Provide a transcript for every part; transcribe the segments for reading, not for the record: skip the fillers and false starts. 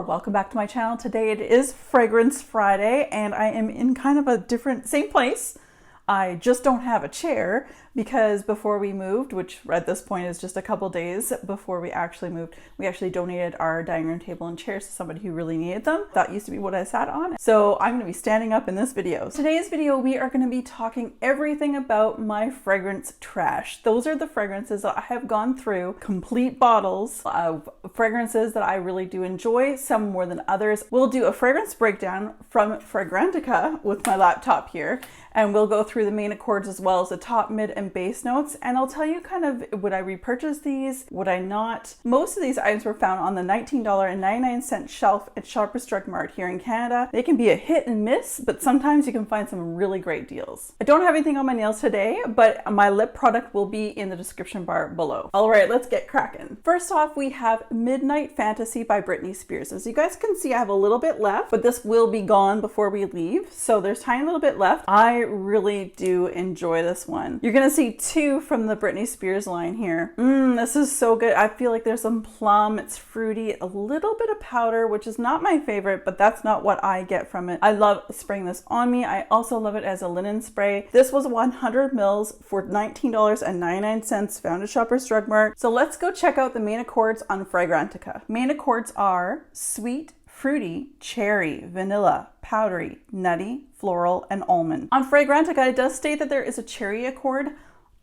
Welcome back to my channel. Today it is Fragrance Friday and I am in kind of a different, same place. I just don't have a chair because before we moved, which at this point is just a couple days before we actually moved, we actually donated our dining room table and chairs to somebody who really needed them. That used to be what I sat on. So I'm going to be standing up in this video. Today's video, we are going to be talking everything about my fragrance trash. Those are the fragrances that I have gone through, complete bottles of fragrances that I really do enjoy, some more than others. We'll do a fragrance breakdown from Fragrantica with my laptop here, and we'll go through the main accords as well as the top, mid, and base notes. And I'll tell you kind of, would I repurchase these? Would I not? Most of these items were found on the $19.99 shelf at Shoppers Drug Mart here in Canada. They can be a hit and miss, but sometimes you can find some really great deals. I don't have anything on my nails today, but my lip product will be in the description bar below. All right, let's get cracking. First off, we have Midnight Fantasy by Britney Spears. As you guys can see, I have a little bit left, but this will be gone before we leave. So there's a tiny little bit left. I really do enjoy this one. You're gonna see two from the Britney Spears line here. This is so good. I feel like there's some plum, it's fruity, a little bit of powder, which is not my favorite, but that's not what I get from it. I love spraying this on me. I also love it as a linen spray. This was 100 mils for $19.99, found at Shoppers Drug Mart. So let's go check out the main accords on Fragrantica. Main accords are sweet, fruity, cherry, vanilla, powdery, nutty, floral, and almond. On Fragrantica, it does state that there is a cherry accord.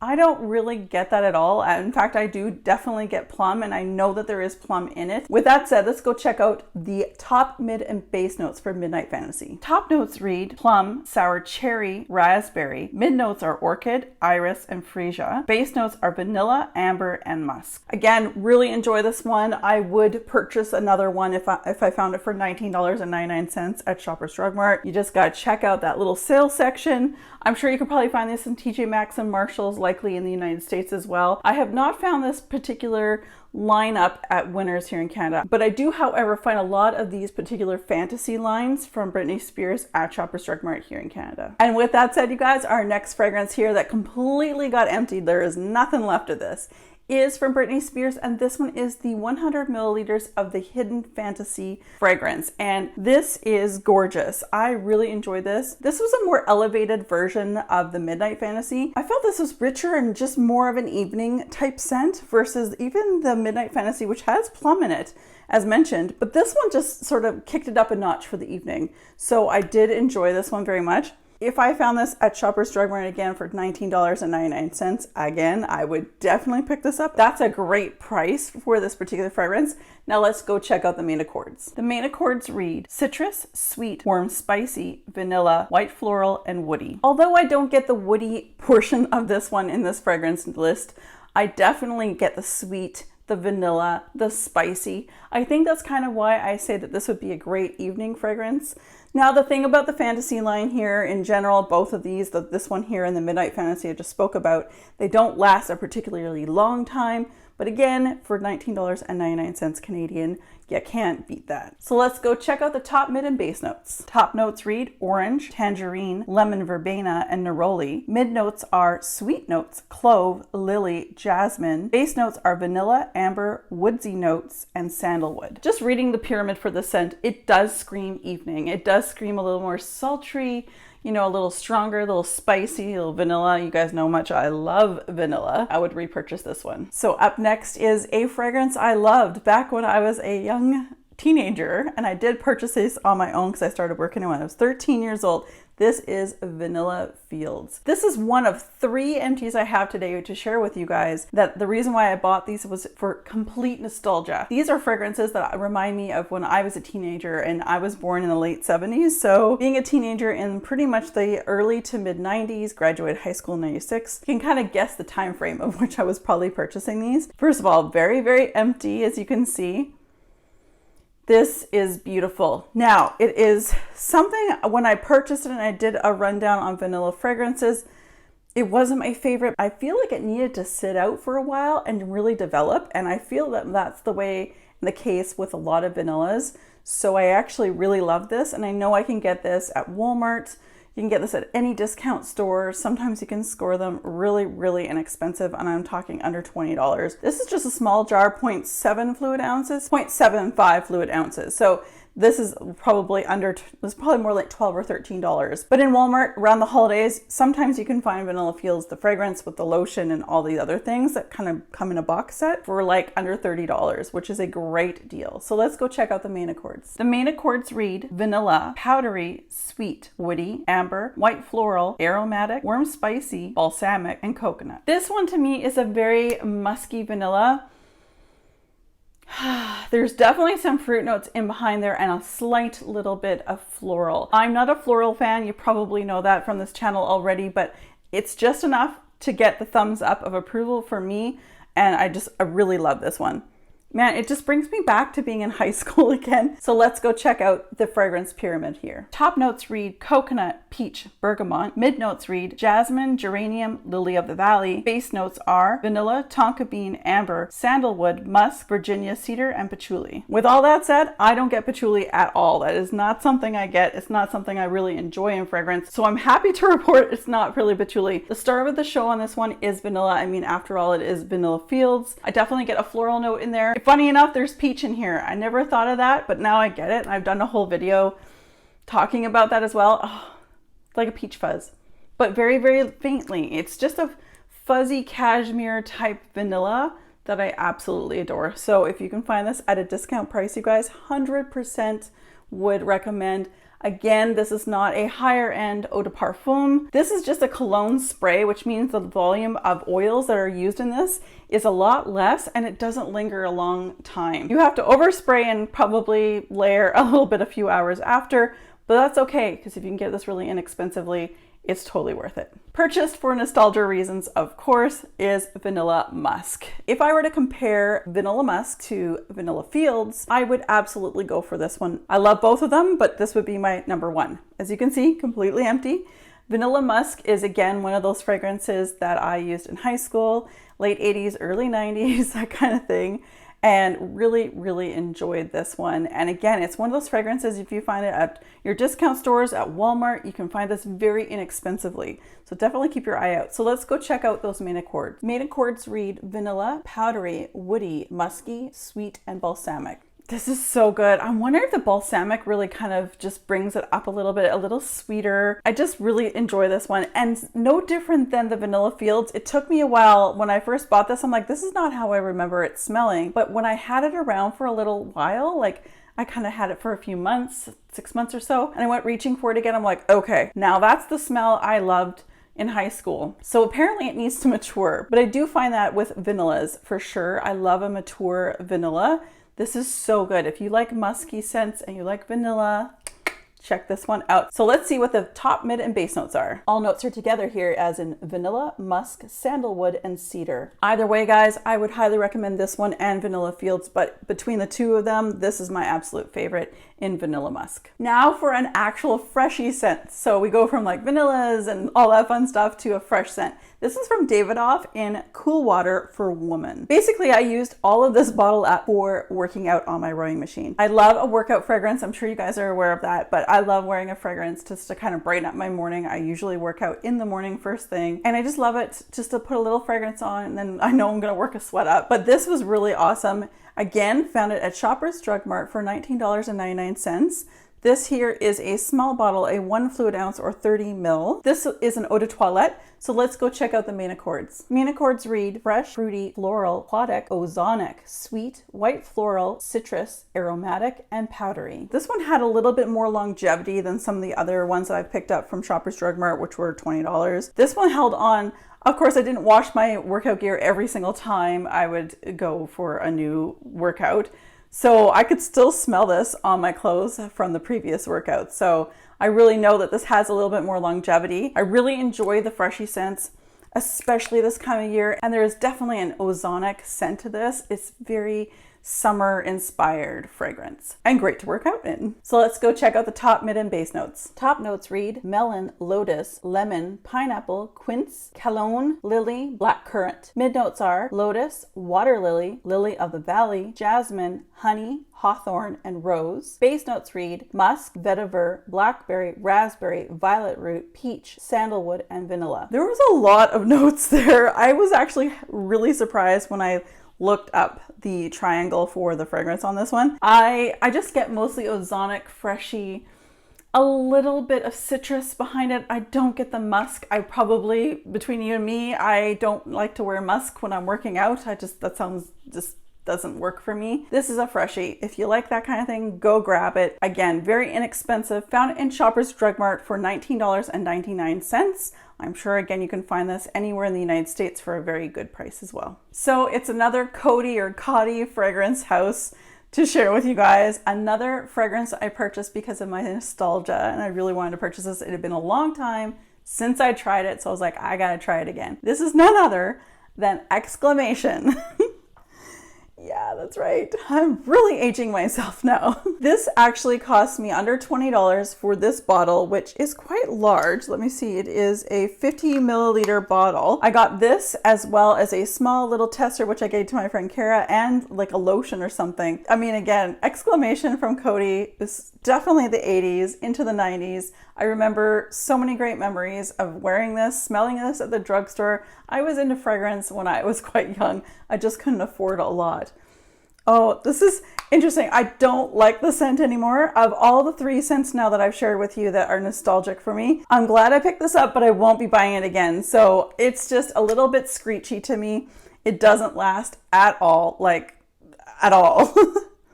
I don't really get that at all. In fact, I do definitely get plum, and I know that there is plum in it. With that said, let's go check out the top, mid, and base notes for Midnight Fantasy. Top notes read plum, sour cherry, raspberry. Mid notes are orchid, iris, and freesia. Base notes are vanilla, amber, and musk. Again, really enjoy this one. I would purchase another one if I found it for $19.99 at Shoppers Drug Mart. You just gotta check out that little sales section. I'm sure you could probably find this in TJ Maxx and Marshalls, likely in the United States as well. I have not found this particular lineup at Winners here in Canada, but I do, however, find a lot of these particular fantasy lines from Britney Spears at Shoppers Drug Mart here in Canada. And with that said, you guys, our next fragrance here that completely got emptied, there is nothing left of this, is from Britney Spears, and this one is the 100 milliliters of the Hidden Fantasy fragrance, and this is gorgeous. I really enjoy this. This was a more elevated version of the Midnight Fantasy. I felt this was richer and just more of an evening type scent versus even the Midnight Fantasy, which has plum in it, as mentioned, but this one just sort of kicked it up a notch for the evening. So I did enjoy this one very much. If I found this at Shoppers Drug Mart again for $19.99, again, I would definitely pick this up. That's a great price for this particular fragrance. Now let's go check out the main accords. The main accords read citrus, sweet, warm, spicy, vanilla, white floral, and woody. Although I don't get the woody portion of this one in this fragrance list, I definitely get the sweet, the vanilla, the spicy. I think that's kind of why I say that this would be a great evening fragrance. Now, the thing about the fantasy line here in general, both of these, this one here and the Midnight Fantasy I just spoke about, they don't last a particularly long time. But again, for $19.99 Canadian, you can't beat that. So let's go check out the top, mid, and base notes. Top notes read orange, tangerine, lemon verbena, and neroli. Mid notes are sweet notes, clove, lily, jasmine. Base notes are vanilla, amber, woodsy notes, and sandalwood. Just reading the pyramid for the scent, it does scream evening. It does scream a little more sultry, you know, a little stronger, a little spicy, a little vanilla. You guys know much I love vanilla. I would repurchase this one. So up next is a fragrance I loved back when I was a young teenager, and I did purchase this on my own because I started working when I was 13 years old. This is Vanilla Fields. This is one of 3 empties I have today to share with you guys. That the reason why I bought these was for complete nostalgia. These are fragrances that remind me of when I was a teenager, and I was born in the late 70s. So being a teenager in pretty much the early to mid 90s, graduated high school in 96, you can kind of guess the time frame of which I was probably purchasing these. First of all, very, very empty, as you can see. This is beautiful. Now, it is something, when I purchased it and I did a rundown on vanilla fragrances, it wasn't my favorite. I feel like it needed to sit out for a while and really develop, and I feel that that's the case with a lot of vanillas. So I actually really love this, and I know I can get this at Walmart, You can get this at any discount store. Sometimes you can score them really, really inexpensive, and I'm talking under $20. This is just a small jar, 0.7 fluid ounces, 0.75 fluid ounces. So this is probably more like $12 or $13. But in Walmart around the holidays, sometimes you can find Vanilla Fields, the fragrance with the lotion and all these other things that kind of come in a box set for like under $30, which is a great deal. So let's go check out the main accords. The main accords read vanilla, powdery, sweet, woody, amber, white floral, aromatic, warm spicy, balsamic, and coconut. This one to me is a very musky vanilla. There's definitely some fruit notes in behind there and a slight little bit of floral. I'm not a floral fan. You probably know that from this channel already, but it's just enough to get the thumbs up of approval for me. And I really love this one. Man, it just brings me back to being in high school again. So let's go check out the fragrance pyramid here. Top notes read coconut, peach, bergamot. Mid notes read jasmine, geranium, lily of the valley. Base notes are vanilla, tonka bean, amber, sandalwood, musk, Virginia cedar, and patchouli. With all that said, I don't get patchouli at all. That is not something I get. It's not something I really enjoy in fragrance. So I'm happy to report it's not really patchouli. The star of the show on this one is vanilla. I mean, after all, it is Vanilla Fields. I definitely get a floral note in there. Funny enough, there's peach in here. I never thought of that, but now I get it. I've done a whole video talking about that as well. Oh, it's like a peach fuzz, but very, very faintly. It's just a fuzzy cashmere type vanilla that I absolutely adore. So if you can find this at a discount price, you guys, 100% would recommend. Again, this is not a higher end eau de parfum. This is just a cologne spray, which means the volume of oils that are used in this is a lot less and it doesn't linger a long time. You have to overspray and probably layer a little bit a few hours after, but that's okay because if you can get this really inexpensively, it's totally worth it. Purchased for nostalgia reasons, of course, is Vanilla Musk. If I were to compare Vanilla Musk to Vanilla Fields, I would absolutely go for this one. I love both of them, but this would be my number one. As you can see, completely empty. Vanilla Musk is again one of those fragrances that I used in high school, late 80s, early 90s, that kind of thing. And really, really enjoyed this one. And again, it's one of those fragrances, if you find it at your discount stores, at Walmart, you can find this very inexpensively. So definitely keep your eye out. So let's go check out those main accords. Main accords read vanilla, powdery, woody, musky, sweet, and balsamic. This is so good. I wonder if the balsamic really kind of just brings it up a little bit, a little sweeter. I just really enjoy this one. And no different than the Vanilla Fields. It took me a while. When I first bought this, I'm like, this is not how I remember it smelling. But when I had it around for a little while, like I kind of had it for a few months, 6 months or so, and I went reaching for it again. I'm like, okay, now that's the smell I loved in high school. So apparently it needs to mature, but I do find that with vanillas for sure. I love a mature vanilla. This is so good. If you like musky scents and you like vanilla, check this one out. So let's see what the top, mid, and base notes are. All notes are together here as in vanilla, musk, sandalwood, and cedar. Either way, guys, I would highly recommend this one and Vanilla Fields, but between the two of them, this is my absolute favorite in Vanilla Musk. Now for an actual freshy scent. So we go from like vanillas and all that fun stuff to a fresh scent. This is from Davidoff in Cool Water for Woman. Basically, I used all of this bottle up for working out on my rowing machine. I love a workout fragrance. I'm sure you guys are aware of that, but I love wearing a fragrance just to kind of brighten up my morning. I usually work out in the morning first thing, and I just love it just to put a little fragrance on, and then I know I'm gonna work a sweat up. But this was really awesome. Again, found it at Shoppers Drug Mart for $19.99. This here is a small bottle, a 1 fluid ounce or 30 ml. This is an eau de toilette. So let's go check out the main accords. Main accords read fresh, fruity, floral, aquatic, ozonic, sweet, white floral, citrus, aromatic, and powdery. This one had a little bit more longevity than some of the other ones that I picked up from Shoppers Drug Mart, which were $20. This one held on. Of course, I didn't wash my workout gear every single time I would go for a new workout. So I could still smell this on my clothes from the previous workout. So I really know that this has a little bit more longevity. I really enjoy the freshy scents, especially this time of year. And there is definitely an ozonic scent to this. It's very summer inspired fragrance and great to work out in. So let's go check out the top, mid, and base notes. Top notes read melon, lotus, lemon, pineapple, quince, cologne, lily, blackcurrant. Mid notes are lotus, water lily, lily of the valley, jasmine, honey, hawthorn, and rose. Base notes read musk, vetiver, blackberry, raspberry, violet root, peach, sandalwood, and vanilla. There was a lot of notes there. I was actually really surprised when I looked up the triangle for the fragrance on this one. I just get mostly ozonic, freshy, a little bit of citrus behind it. I don't get the musk. I probably, between you and me, I don't like to wear musk when I'm working out. That sounds just doesn't work for me. This is a freshie. If you like that kind of thing, go grab it. Again, very inexpensive. Found it in Shoppers Drug Mart for $19.99. I'm sure, again, you can find this anywhere in the United States for a very good price as well. So it's another Coty or Coty fragrance house to share with you guys. Another fragrance I purchased because of my nostalgia, and I really wanted to purchase this. It had been a long time since I tried it, so I was like, I gotta try it again. This is none other than Exclamation. Yeah, that's right. I'm really aging myself now. This actually cost me under $20 for this bottle, which is quite large. Let me see. It is a 50 milliliter bottle. I got this as well as a small little tester, which I gave to my friend Kara, and like a lotion or something. I mean, again, Exclamation from Coty is definitely the 80s into the 90s. I remember so many great memories of wearing this, smelling this at the drugstore. I was into fragrance when I was quite young. I just couldn't afford a lot. Oh, this is interesting. I don't like the scent anymore. Of all the 3 scents now that I've shared with you that are nostalgic for me, I'm glad I picked this up, but I won't be buying it again. So it's just a little bit screechy to me. It doesn't last at all, like at all.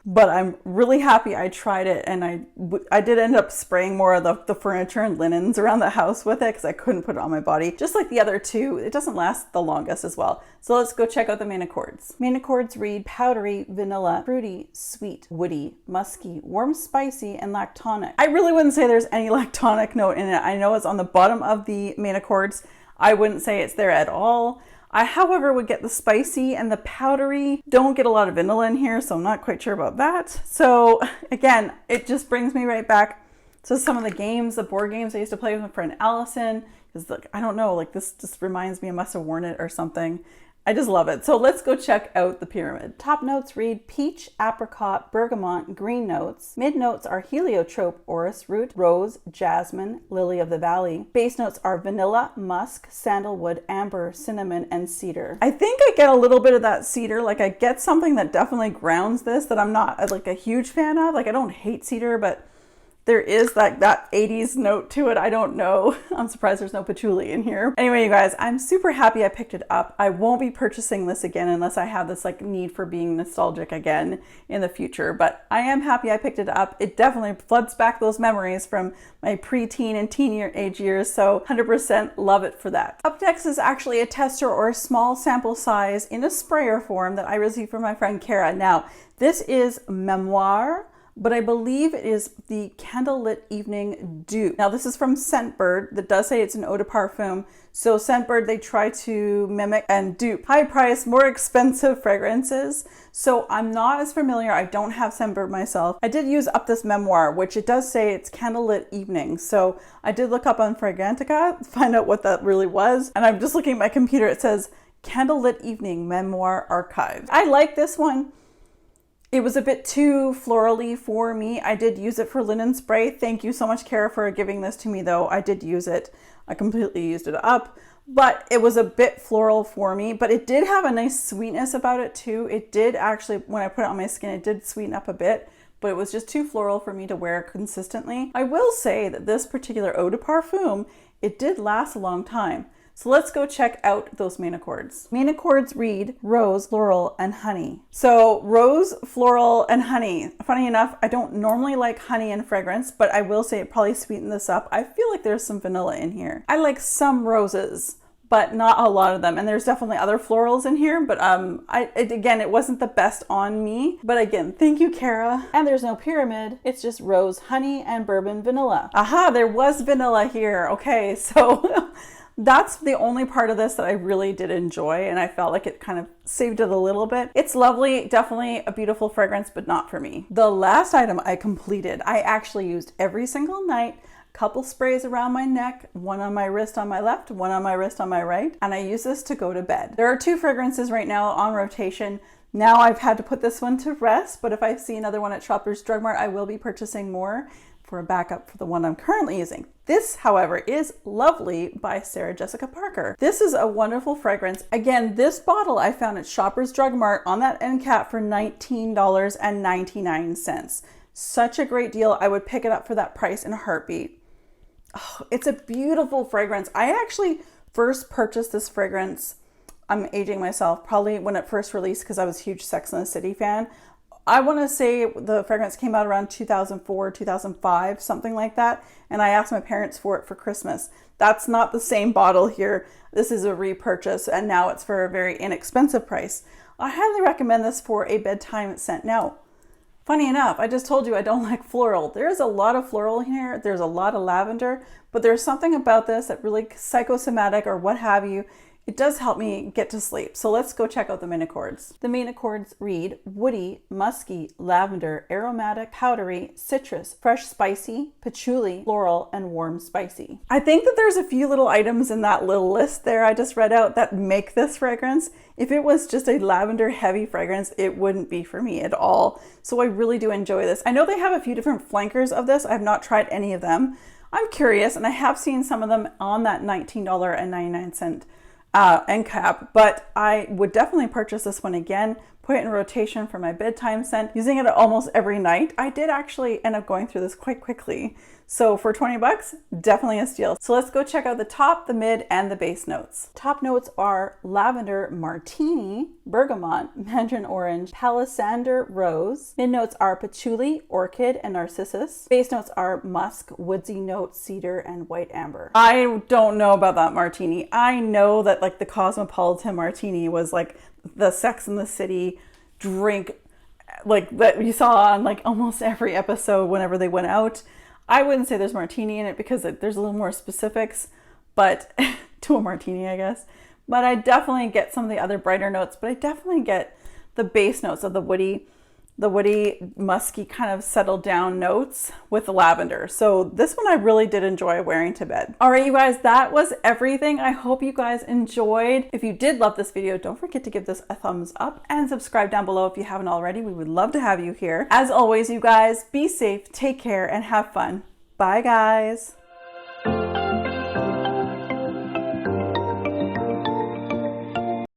But I'm really happy I tried it, and I did end up spraying more of the furniture and linens around the house with it because I couldn't put it on my body. Just like the other two, it doesn't last the longest as well. So let's go check out the main accords. Main accords read powdery, vanilla, fruity, sweet, woody, musky, warm, spicy, and lactonic. I really wouldn't say there's any lactonic note in it. I know it's on the bottom of the main accords. I wouldn't say it's there at all. I, however, would get the spicy and the powdery. Don't get a lot of vanilla in here, so I'm not quite sure about that. So again, it just brings me right back to some of the games, the board games I used to play with my friend Allison. Because I don't know, like this just reminds me I must have worn it or something. I just love it. So let's go check out the pyramid. Top notes read peach, apricot, bergamot, green notes. Mid notes are heliotrope, orris root, rose, jasmine, lily of the valley. Base notes are vanilla, musk, sandalwood, amber, cinnamon, and cedar. I think I get a little bit of that cedar. Like I get something that definitely grounds this that I'm not like a huge fan of. Like I don't hate cedar, but there is like that 80s note to it. I don't know. I'm surprised there's no patchouli in here. Anyway, you guys, I'm super happy I picked it up. I won't be purchasing this again unless I have this like need for being nostalgic again in the future, but I am happy I picked it up. It definitely floods back those memories from my preteen and teen age years, so 100% love it for that. Updex is actually a tester or a small sample size in a sprayer form that I received from my friend Kara. Now, this is Memoir, but I believe it is the Candlelit Evening Dupe. Now this is from Scentbird that does say it's an eau de parfum. So Scentbird, they try to mimic and dupe high price, more expensive fragrances. So I'm not as familiar. I don't have Scentbird myself. I did use up this Memoir, which it does say it's Candlelit Evening. So I did look up on Fragrantica, find out what that really was. And I'm just looking at my computer. It says Candlelit Evening Memoir Archive. I like this one. It was a bit too florally for me. I did use it for linen spray. Thank you so much, Kara, for giving this to me, though. I did use it. I completely used it up, but it was a bit floral for me, but it did have a nice sweetness about it too. It did actually, when I put it on my skin, it did sweeten up a bit, but it was just too floral for me to wear consistently. I will say that this particular eau de parfum, it did last a long time. So let's go check out those main accords. Main accords read rose, floral, and honey. So rose, floral, and honey. Funny enough, I don't normally like honey in fragrance, but I will say it probably sweetened this up. I feel like there's some vanilla in here. I like some roses, but not a lot of them. And there's definitely other florals in here, but again, it wasn't the best on me. But again, thank you, Kara. And there's no pyramid. It's just rose, honey, and bourbon vanilla. Aha, there was vanilla here. Okay, so That's the only part of this that I really did enjoy, and I felt like it kind of saved it a little bit. It's lovely, definitely a beautiful fragrance, but not for me. The last item I completed, I actually used every single night. Couple sprays around my neck, one on my wrist on my left, one on my wrist on my right, and I use this to go to bed. There are 2 fragrances right now on rotation. Now I've had to put this one to rest, but if I see another one at Shoppers Drug Mart, I will be purchasing more for a backup for the one I'm currently using. This, however, is Lovely by Sarah Jessica Parker. This is a wonderful fragrance. Again, this bottle I found at Shoppers Drug Mart on that end cap for $19.99. Such a great deal. I would pick it up for that price in a heartbeat. Oh, it's a beautiful fragrance. I actually first purchased this fragrance, I'm aging myself, probably when it first released because I was a huge Sex and the City fan. I want to say the fragrance came out around 2004, 2005, something like that. And I asked my parents for it for Christmas. That's not the same bottle here. This is a repurchase, and now it's for a very inexpensive price. I highly recommend this for a bedtime scent. Now, funny enough, I just told you I don't like floral. There's a lot of floral in here. There's a lot of lavender, but there's something about this that really psychosomatic or what have you. It does help me get to sleep. So let's go check out the main accords. The main accords read woody, musky, lavender, aromatic, powdery, citrus, fresh spicy, patchouli, floral, and warm spicy. I think that there's a few little items in that little list there I just read out that make this fragrance. If it was just a lavender heavy fragrance, it wouldn't be for me at all. So I really do enjoy this. I know they have a few different flankers of this. I've not tried any of them. I'm curious, and I have seen some of them on that $19.99 end cap, but I would definitely purchase this one again, put it in rotation for my bedtime scent, using it almost every night. I did actually end up going through this quite quickly. So for 20 bucks, definitely a steal. So let's go check out the top, the mid, and the base notes. Top notes are lavender martini, bergamot, mandarin orange, palisander rose. Mid notes are patchouli, orchid, and narcissus. Base notes are musk, woodsy note, cedar, and white amber. I don't know about that martini. I know that like the Cosmopolitan martini was like the Sex and the City drink, like that you saw on like almost every episode whenever they went out. I wouldn't say there's martini in it because there's a little more specifics, but to a martini, I guess. But I definitely get some of the other brighter notes, but I definitely get the base notes of the woody, musky kind of settled down notes with the lavender. So this one I really did enjoy wearing to bed. All right, you guys, that was everything. I hope you guys enjoyed. If you did love this video, don't forget to give this a thumbs up and subscribe down below if you haven't already. We would love to have you here. As always, you guys, be safe, take care, and have fun. Bye, guys.